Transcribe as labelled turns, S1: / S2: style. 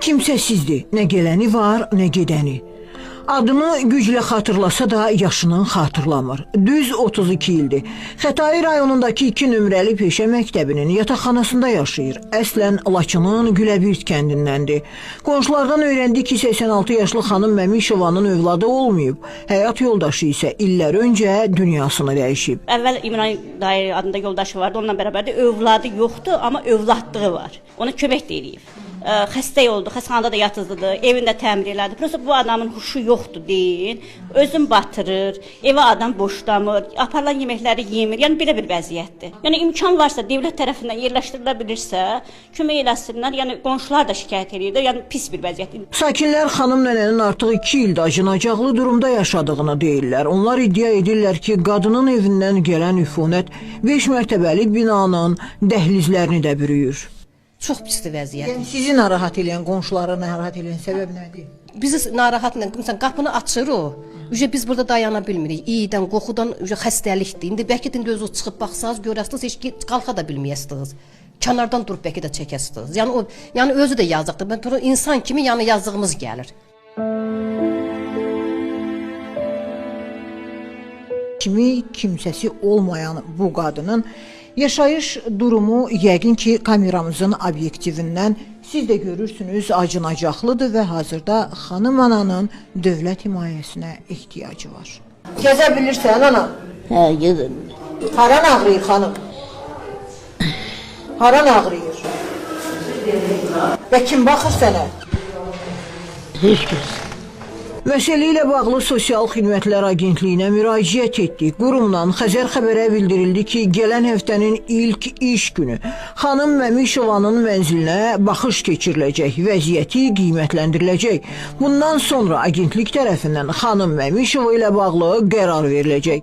S1: Kimsəsizdir, nə gələni var, nə gedəni. Adını güclə xatırlasa da yaşını xatırlamır. Düz 32 ildir. Xətai rayonundakı 2 nömrəli peşə məktəbinin yataqxanasında yaşayır. Əslən Laçının Güləbirt kəndindəndir. Qonşulardan öyrəndi ki, 86 yaşlı xanım Məmişovanın övladı olmayıb. Həyat yoldaşı isə illər öncə dünyasını dəyişib.
S2: Əvvəl İmran Dayı adında yoldaşı vardı, onunla bərabər də övladı yoxdur, amma övladlığı var. Ona kömək də eləyib. Xəstə oldu, xəstəxanada da yatızlıdır, evində təmir elədi. Prosta bu adamın huşu yoxdur deyin, özün batırır, evə adam boşlamır, aparılan yeməkləri yemir. Yəni belə bir vəziyyətdir. Yəni imkan varsa, dövlət tərəfindən yerləşdirilə bilirsə, kömək eləsinlər. Yəni qonşular da şikayət edir. Yəni pis bir vəziyyətdir.
S1: Sakinlər xanım nənənin artıq 2 ildə acınacaqlı durumda yaşadığını deyirlər. Onlar iddia edirlər ki, qadının evindən gələn üfunət 5 mərtəbəli binanın dəhlizlərini də bürüyür.
S3: Çox pisdir vəziyyət.
S1: Yəni sizi narahat edən, qonşuları narahat edən səbəb nədir?
S3: Bizi narahat edən, məsələn, qapını açır o. Biz burada dayana bilmirik. İyidən, qoxudan xəstəlikdir. İndi bəlkə də özünüz çıxıb baxsaz, görəsiniz, heç qalxa da bilməyəsiniz. Kənardan durub bəlkə də çəkəsiniz. Yəni özü də yazıqdır. Mən bunu insan kimi yəni yazığımız gəlir. Kimsəsi olmayan bu qadının yaşayış durumu yəqin ki, kameramızın obyektivindən siz də görürsünüz acınacaqlıdır və hazırda xanım ananın dövlət himayəsinə ehtiyacı var. Gəzə bilirsən ana?
S4: Hə, gedim.
S1: Haran ağrıyır xanım? Haran ağrıyır? Və kim baxır sənə?
S4: Heç kəs.
S1: Məsələ ilə bağlı Sosial Xidmətlər Agentliyinə müraciət etdik. Qurumdan Xəzər xəbərə bildirildi ki, gələn həftənin ilk iş günü xanım Məmişovanın mənzilinə baxış keçiriləcək, vəziyyəti qiymətləndiriləcək. Bundan sonra agentlik tərəfindən xanım Məmişova ilə bağlı qərar veriləcək.